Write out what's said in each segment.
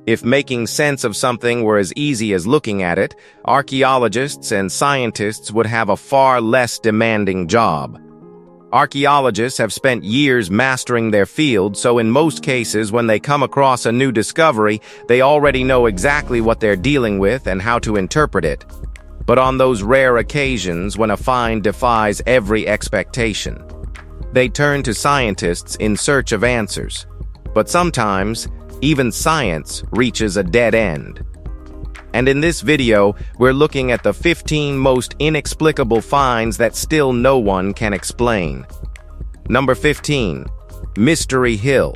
If making sense of something were as easy as looking at it, archaeologists and scientists would have a far less demanding job. Archaeologists have spent years mastering their field, so in most cases when they come across a new discovery, they already know exactly what they're dealing with and how to interpret it. But on those rare occasions when a find defies every expectation, they turn to scientists in search of answers. But sometimes, even science reaches a dead end. And in this video, we're looking at the 15 most inexplicable finds that still no one can explain. Number 15. Mystery Hill.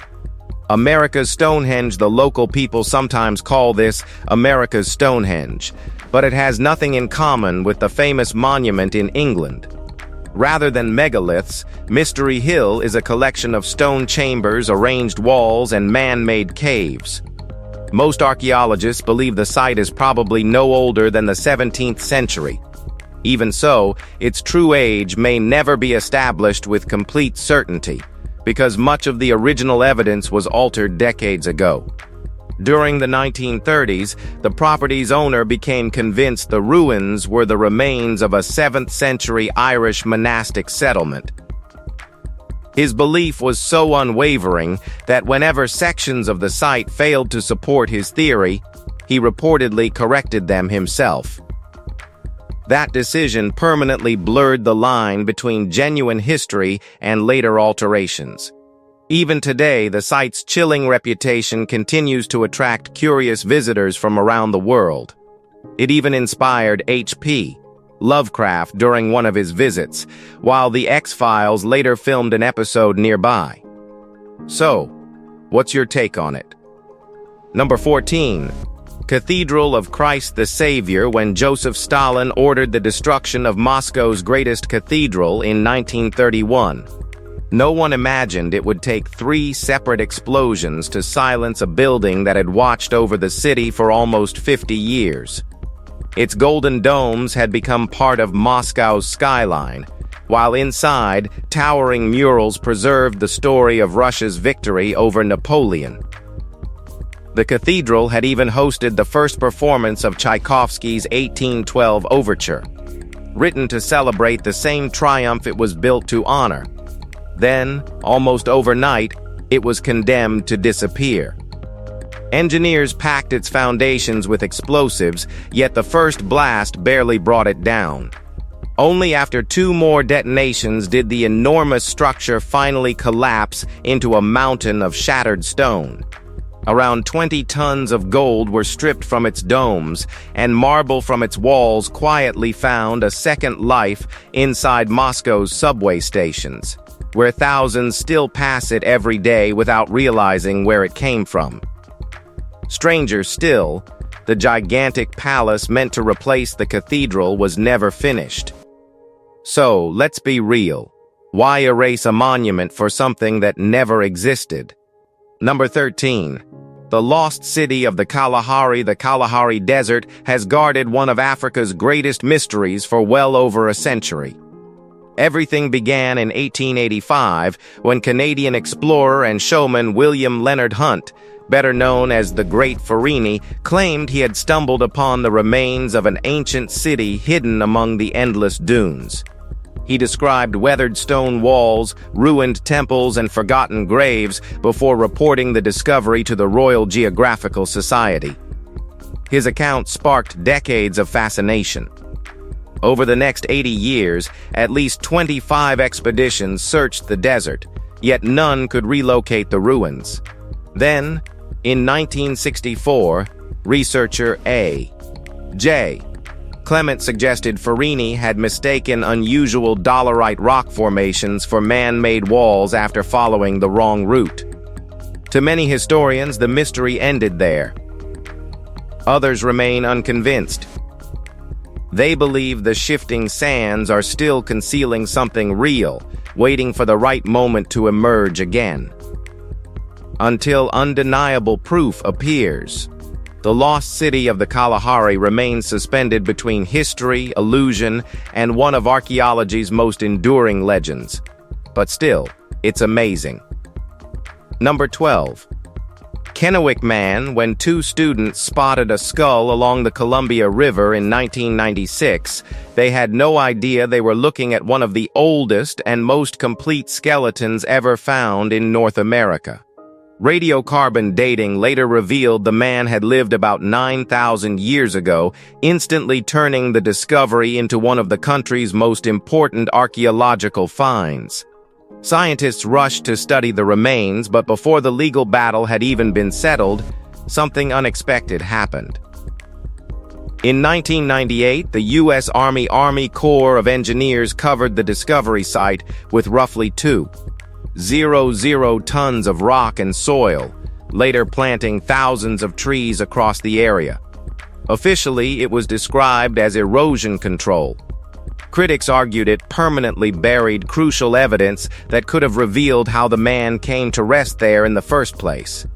America's Stonehenge. The local people sometimes call this America's Stonehenge, but it has nothing in common with the famous monument in England. Rather than megaliths, Mystery Hill is a collection of stone chambers, arranged walls, and man-made caves. Most archaeologists believe the site is probably no older than the 17th century. Even so, its true age may never be established with complete certainty, because much of the original evidence was altered decades ago. During the 1930s, the property's owner became convinced the ruins were the remains of a 7th century Irish monastic settlement. His belief was so unwavering that whenever sections of the site failed to support his theory, he reportedly corrected them himself. That decision permanently blurred the line between genuine history and later alterations. Even today, the site's chilling reputation continues to attract curious visitors from around the world. It even inspired H.P. Lovecraft during one of his visits, while the X-Files later filmed an episode nearby. So, what's your take on it? Number 14. Cathedral of Christ the Savior. When Joseph Stalin ordered the destruction of Moscow's greatest cathedral in 1931, no one imagined it would take 3 separate explosions to silence a building that had watched over the city for almost 50 years. Its golden domes had become part of Moscow's skyline, while inside, towering murals preserved the story of Russia's victory over Napoleon. The cathedral had even hosted the first performance of Tchaikovsky's 1812 overture, written to celebrate the same triumph it was built to honor. Then, almost overnight, it was condemned to disappear. Engineers packed its foundations with explosives, yet the first blast barely brought it down. Only after 2 more detonations did the enormous structure finally collapse into a mountain of shattered stone. Around 20 tons of gold were stripped from its domes, and marble from its walls quietly found a second life inside Moscow's subway stations, where thousands still pass it every day without realizing where it came from. Stranger still, the gigantic palace meant to replace the cathedral was never finished. So, let's be real. Why erase a monument for something that never existed? Number 13. The lost city of the Kalahari. The Kalahari Desert has guarded one of Africa's greatest mysteries for well over a century. Everything began in 1885 when Canadian explorer and showman William Leonard Hunt, better known as the Great Farini, claimed he had stumbled upon the remains of an ancient city hidden among the endless dunes. He described weathered stone walls, ruined temples, and forgotten graves before reporting the discovery to the Royal Geographical Society. His account sparked decades of fascination. Over the next 80 years, at least 25 expeditions searched the desert, yet none could relocate the ruins. Then, in 1964, researcher A.J. Clement suggested Farini had mistaken unusual dolerite rock formations for man-made walls after following the wrong route. To many historians, the mystery ended there. Others remain unconvinced. They believe the shifting sands are still concealing something real, waiting for the right moment to emerge again. Until undeniable proof appears, the lost city of the Kalahari remains suspended between history, illusion, and one of archaeology's most enduring legends. But still, it's amazing. Number 12. Kennewick Man, when two students spotted a skull along the Columbia River in 1996, they had no idea they were looking at one of the oldest and most complete skeletons ever found in North America. Radiocarbon dating later revealed the man had lived about 9,000 years ago, instantly turning the discovery into one of the country's most important archaeological finds. Scientists rushed to study the remains, but before the legal battle had even been settled, something unexpected happened. In 1998, the U.S. Army Corps of Engineers covered the discovery site with roughly 2,000 tons of rock and soil, later planting thousands of trees across the area. Officially, it was described as erosion control. Critics argued it permanently buried crucial evidence that could have revealed how the man came to rest there in the first place.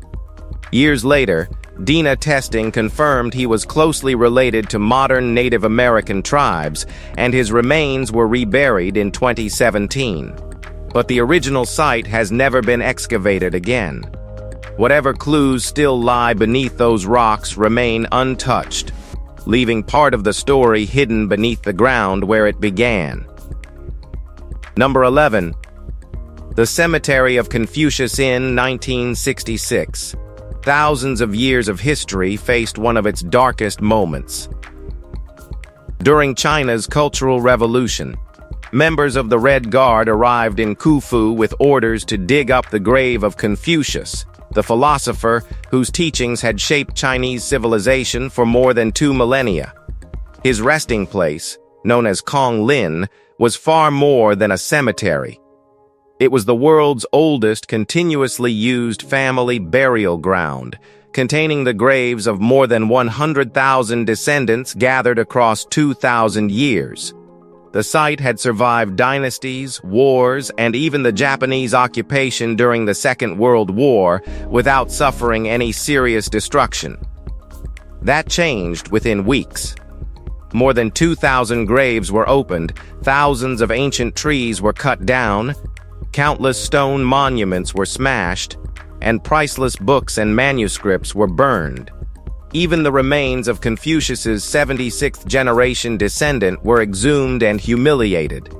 Years later, DNA testing confirmed he was closely related to modern Native American tribes, and his remains were reburied in 2017. But the original site has never been excavated again. Whatever clues still lie beneath those rocks remain untouched, leaving part of the story hidden beneath the ground where it began. Number 11. The Cemetery of Confucius in 1966. Thousands of years of history faced one of its darkest moments. During China's Cultural Revolution, members of the Red Guard arrived in Khufu with orders to dig up the grave of Confucius, the philosopher whose teachings had shaped Chinese civilization for more than 2 millennia. His resting place, known as Kong Lin, was far more than a cemetery. It was the world's oldest continuously used family burial ground, containing the graves of more than 100,000 descendants gathered across 2,000 years. The site had survived dynasties, wars, and even the Japanese occupation during the Second World War without suffering any serious destruction. That changed within weeks. More than 2,000 graves were opened, thousands of ancient trees were cut down, countless stone monuments were smashed, and priceless books and manuscripts were burned. Even the remains of Confucius's 76th generation descendant were exhumed and humiliated.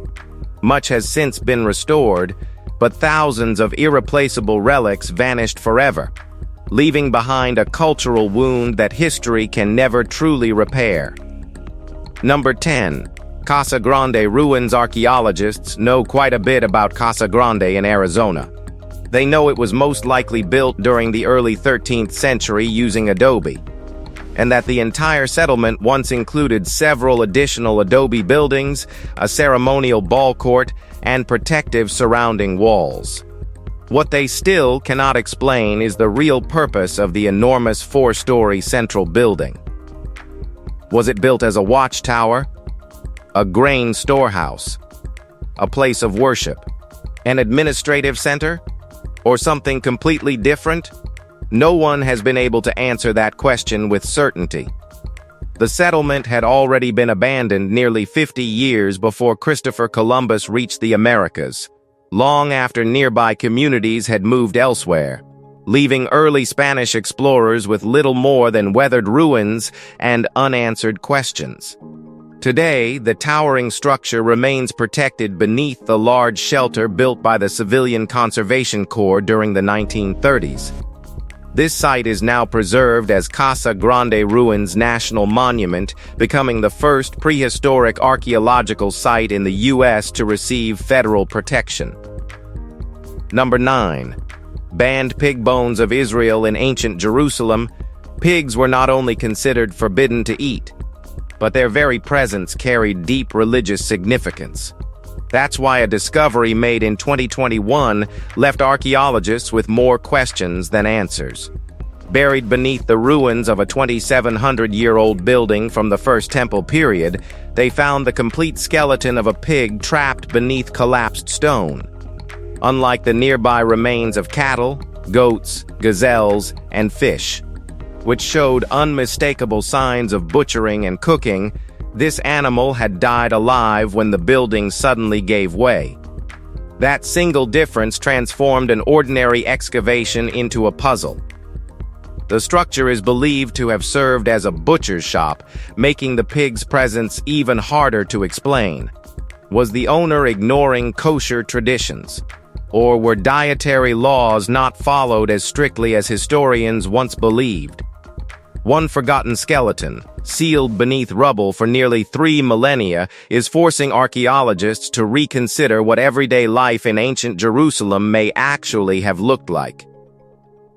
Much has since been restored, but thousands of irreplaceable relics vanished forever, leaving behind a cultural wound that history can never truly repair. Number 10. Casa Grande ruins. Archaeologists know quite a bit about Casa Grande in Arizona. They know it was most likely built during the early 13th century using adobe, and that the entire settlement once included several additional adobe buildings, a ceremonial ball court, and protective surrounding walls. What they still cannot explain is the real purpose of the enormous 4-story central building. Was it built as a watchtower, a grain storehouse, a place of worship, an administrative center, or something completely different? No one has been able to answer that question with certainty. The settlement had already been abandoned nearly 50 years before Christopher Columbus reached the Americas, long after nearby communities had moved elsewhere, leaving early Spanish explorers with little more than weathered ruins and unanswered questions. Today, the towering structure remains protected beneath the large shelter built by the Civilian Conservation Corps during the 1930s. This site is now preserved as Casa Grande Ruins National Monument, becoming the first prehistoric archaeological site in the U.S. to receive federal protection. Number 9. Banned pig bones of Israel in ancient Jerusalem. Pigs were not only considered forbidden to eat, but their very presence carried deep religious significance. That's why a discovery made in 2021 left archaeologists with more questions than answers. Buried beneath the ruins of a 2,700-year-old building from the First Temple period, they found the complete skeleton of a pig trapped beneath collapsed stone. Unlike the nearby remains of cattle, goats, gazelles, and fish, which showed unmistakable signs of butchering and cooking, this animal had died alive when the building suddenly gave way. That single difference transformed an ordinary excavation into a puzzle. The structure is believed to have served as a butcher's shop, making the pig's presence even harder to explain. Was the owner ignoring kosher traditions? Or were dietary laws not followed as strictly as historians once believed? One forgotten skeleton, sealed beneath rubble for nearly 3 millennia, is forcing archaeologists to reconsider what everyday life in ancient Jerusalem may actually have looked like.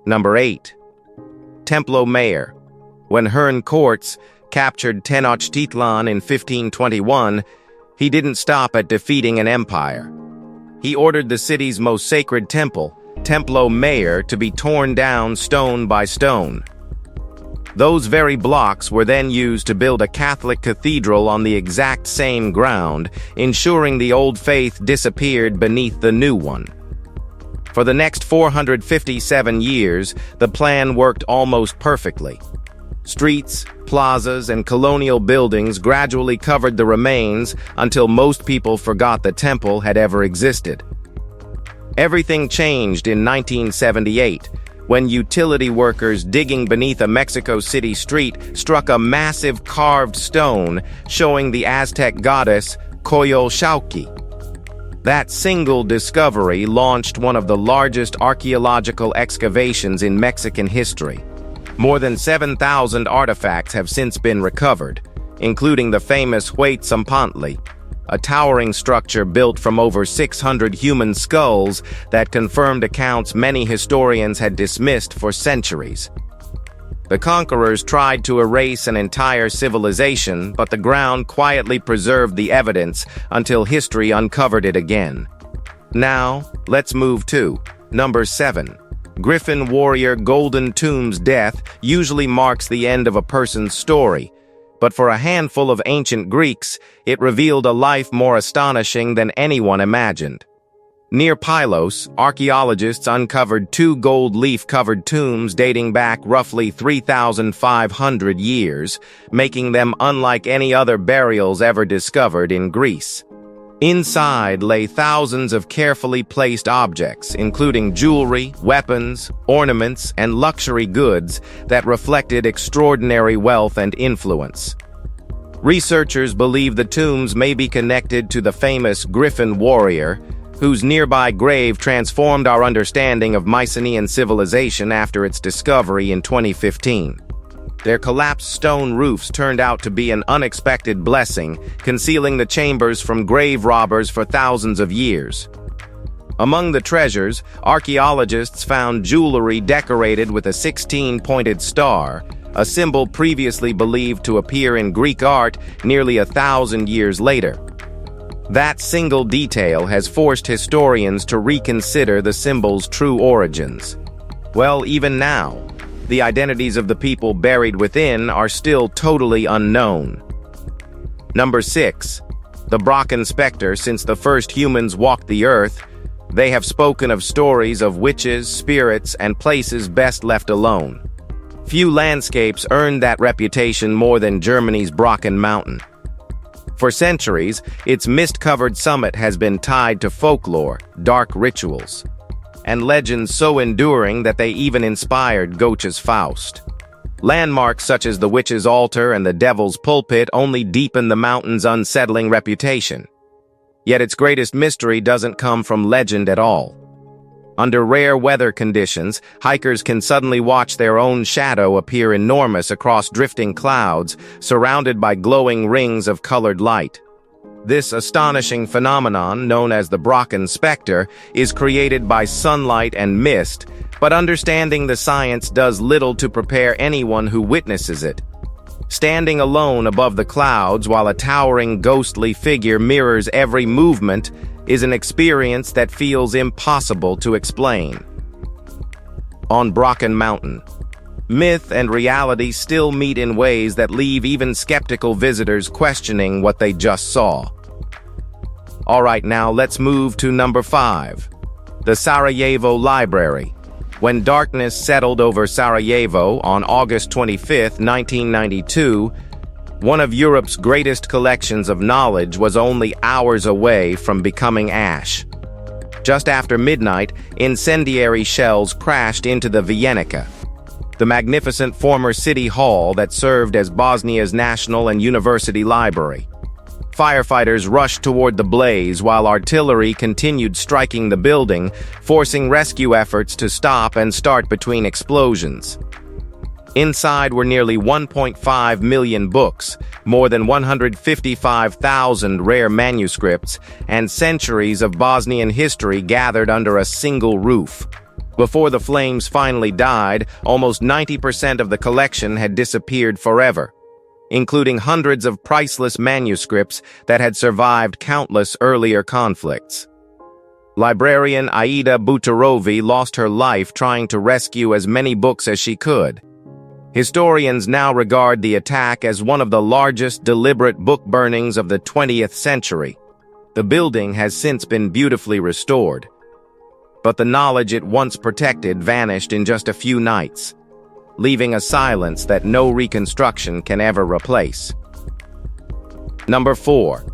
Number 8. Templo Mayor. When Herne Courts captured Tenochtitlan in 1521, he didn't stop at defeating an empire. He ordered the city's most sacred temple, Templo Mayor, to be torn down stone by stone. Those very blocks were then used to build a Catholic cathedral on the exact same ground, ensuring the old faith disappeared beneath the new one. For the next 457 years, the plan worked almost perfectly. Streets, plazas, and colonial buildings gradually covered the remains until most people forgot the temple had ever existed. Everything changed in 1978, when utility workers digging beneath a Mexico City street struck a massive carved stone showing the Aztec goddess Coyolxauhqui. That single discovery launched one of the largest archaeological excavations in Mexican history. More than 7,000 artifacts have since been recovered, including the famous Huitzilopochtli, a towering structure built from over 600 human skulls that confirmed accounts many historians had dismissed for centuries. The conquerors tried to erase an entire civilization, but the ground quietly preserved the evidence until history uncovered it again. Now, let's move to number 7. Griffin Warrior Golden Tomb's death usually marks the end of a person's story, but for a handful of ancient Greeks, it revealed a life more astonishing than anyone imagined. Near Pylos, archaeologists uncovered 2 gold leaf-covered tombs dating back roughly 3,500 years, making them unlike any other burials ever discovered in Greece. Inside lay thousands of carefully placed objects, including jewelry, weapons, ornaments, and luxury goods that reflected extraordinary wealth and influence. Researchers believe the tombs may be connected to the famous Griffin Warrior, whose nearby grave transformed our understanding of Mycenaean civilization after its discovery in 2015. Their collapsed stone roofs turned out to be an unexpected blessing, concealing the chambers from grave robbers for thousands of years. Among the treasures, archaeologists found jewelry decorated with a 16-pointed star, a symbol previously believed to appear in Greek art nearly 1,000 years later. That single detail has forced historians to reconsider the symbol's true origins. Well, even now, the identities of the people buried within are still totally unknown. Number 6. The Brocken Spectre. Since the first humans walked the earth, they have spoken of stories of witches, spirits, and places best left alone. Few landscapes earned that reputation more than Germany's Brocken Mountain. For centuries, its mist-covered summit has been tied to folklore, dark rituals, and legends so enduring that they even inspired Goethe's Faust. Landmarks such as the Witch's Altar and the Devil's Pulpit only deepen the mountain's unsettling reputation. Yet its greatest mystery doesn't come from legend at all. Under rare weather conditions, hikers can suddenly watch their own shadow appear enormous across drifting clouds, surrounded by glowing rings of colored light. This astonishing phenomenon, known as the Brocken Spectre, is created by sunlight and mist, but understanding the science does little to prepare anyone who witnesses it. Standing alone above the clouds while a towering ghostly figure mirrors every movement is an experience that feels impossible to explain. On Brocken Mountain, myth and reality still meet in ways that leave even skeptical visitors questioning what they just saw. Alright, now let's move to number 5. The Sarajevo Library. When darkness settled over Sarajevo on August 25, 1992, one of Europe's greatest collections of knowledge was only hours away from becoming ash. Just after midnight, incendiary shells crashed into the Vijenica. the magnificent former city hall that served as Bosnia's national and university library. Firefighters rushed toward the blaze while artillery continued striking the building, forcing rescue efforts to stop and start between explosions. Inside were nearly 1.5 million books, more than 155,000 rare manuscripts, and centuries of Bosnian history gathered under a single roof. Before the flames finally died, almost 90% of the collection had disappeared forever, including hundreds of priceless manuscripts that had survived countless earlier conflicts. Librarian Aida Butarovi lost her life trying to rescue as many books as she could. Historians now regard the attack as one of the largest deliberate book burnings of the 20th century. The building has since been beautifully restored, but the knowledge it once protected vanished in just a few nights, leaving a silence that no reconstruction can ever replace. Number 4.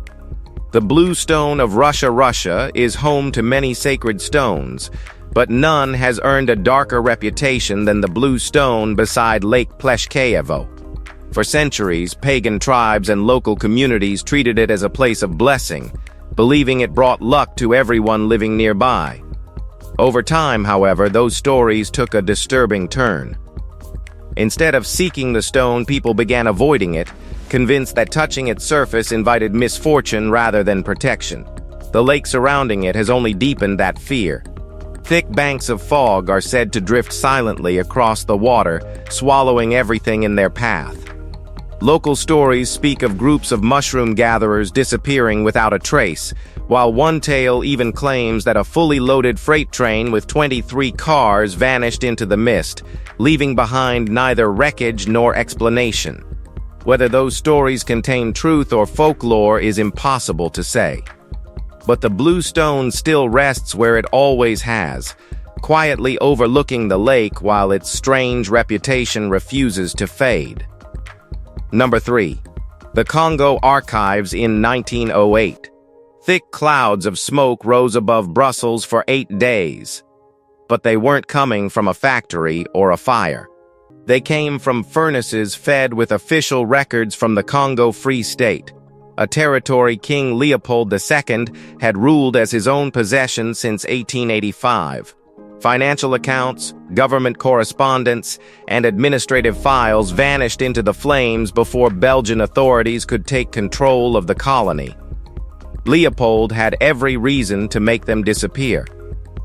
The Blue Stone of Russia is home to many sacred stones, but none has earned a darker reputation than the Blue Stone beside Lake Pleshkeyevo. For centuries, pagan tribes and local communities treated it as a place of blessing, believing it brought luck to everyone living nearby. Over time, however, those stories took a disturbing turn. Instead of seeking the stone, people began avoiding it, convinced that touching its surface invited misfortune rather than protection. The lake surrounding it has only deepened that fear. Thick banks of fog are said to drift silently across the water, swallowing everything in their path. Local stories speak of groups of mushroom gatherers disappearing without a trace, while one tale even claims that a fully loaded freight train with 23 cars vanished into the mist, leaving behind neither wreckage nor explanation. Whether those stories contain truth or folklore is impossible to say. But the Blue Stone still rests where it always has, quietly overlooking the lake while its strange reputation refuses to fade. Number 3. The Congo Archives in 1908. Thick clouds of smoke rose above Brussels for 8 days. But they weren't coming from a factory or a fire. They came from furnaces fed with official records from the Congo Free State, a territory King Leopold II had ruled as his own possession since 1885. Financial accounts, government correspondence, and administrative files vanished into the flames before Belgian authorities could take control of the colony. Leopold had every reason to make them disappear.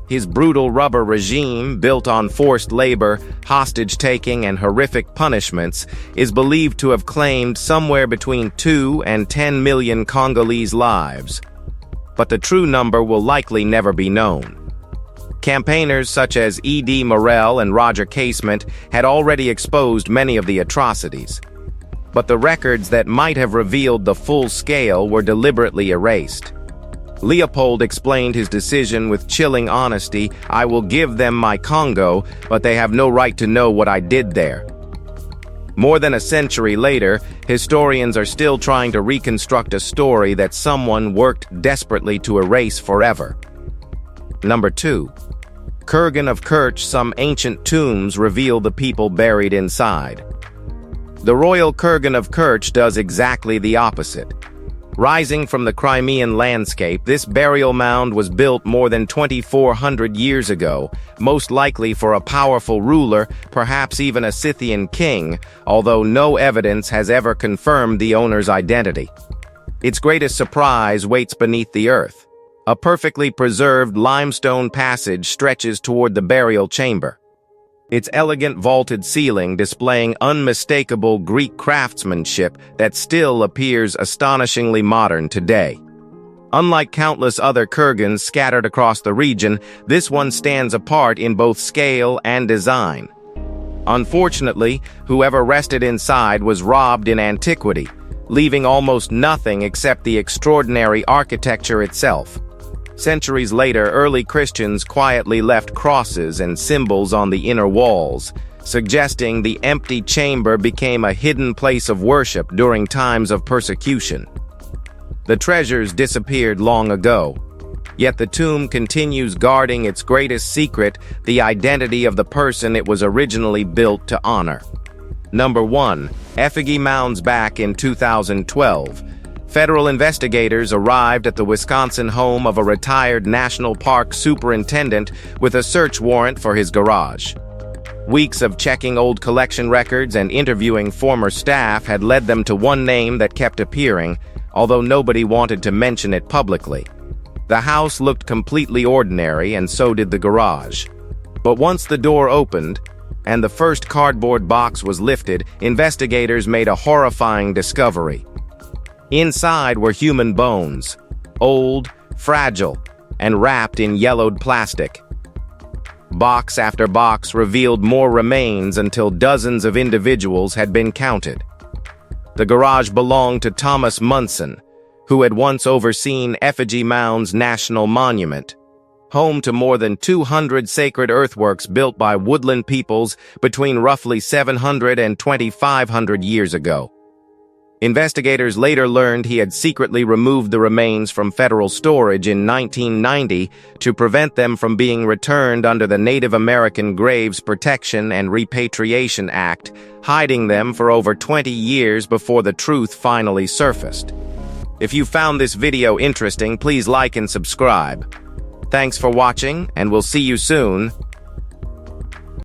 His brutal rubber regime, built on forced labor, hostage-taking, and horrific punishments, is believed to have claimed somewhere between 2 and 10 million Congolese lives. But the true number will likely never be known. Campaigners such as E.D. Morel and Roger Casement had already exposed many of the atrocities. But the records that might have revealed the full scale were deliberately erased. Leopold explained his decision with chilling honesty: "I will give them my Congo, but they have no right to know what I did there." More than a century later, historians are still trying to reconstruct a story that someone worked desperately to erase forever. Number 2. Kurgan of Kerch. Some ancient tombs reveal the people buried inside. The royal Kurgan of Kerch does exactly the opposite. Rising from the Crimean landscape, this burial mound was built more than 2,400 years ago, most likely for a powerful ruler, perhaps even a Scythian king, although no evidence has ever confirmed the owner's identity. Its greatest surprise waits beneath the earth. A perfectly preserved limestone passage stretches toward the burial chamber, its elegant vaulted ceiling displaying unmistakable Greek craftsmanship that still appears astonishingly modern today. Unlike countless other kurgans scattered across the region, this one stands apart in both scale and design. Unfortunately, whoever rested inside was robbed in antiquity, leaving almost nothing except the extraordinary architecture itself. Centuries later, early Christians quietly left crosses and symbols on the inner walls, suggesting the empty chamber became a hidden place of worship during times of persecution. The treasures disappeared long ago, Yet the tomb continues guarding its greatest secret, the identity of the person it was originally built to honor. Number 1. Effigy Mounds. Back in 2012, federal investigators arrived at the Wisconsin home of a retired National Park superintendent with a search warrant for his garage. Weeks of checking old collection records and interviewing former staff had led them to one name that kept appearing, although nobody wanted to mention it publicly. The house looked completely ordinary, and so did the garage. But once the door opened, and the first cardboard box was lifted, investigators made a horrifying discovery. Inside were human bones, old, fragile, and wrapped in yellowed plastic. Box after box revealed more remains until dozens of individuals had been counted. The garage belonged to Thomas Munson, who had once overseen Effigy Mounds National Monument, home to more than 200 sacred earthworks built by woodland peoples between roughly 700 and 2,500 years ago. Investigators later learned he had secretly removed the remains from federal storage in 1990 to prevent them from being returned under the Native American Graves Protection and Repatriation Act, hiding them for over 20 years before the truth finally surfaced. If you found this video interesting, please like and subscribe. Thanks for watching, and we'll see you soon.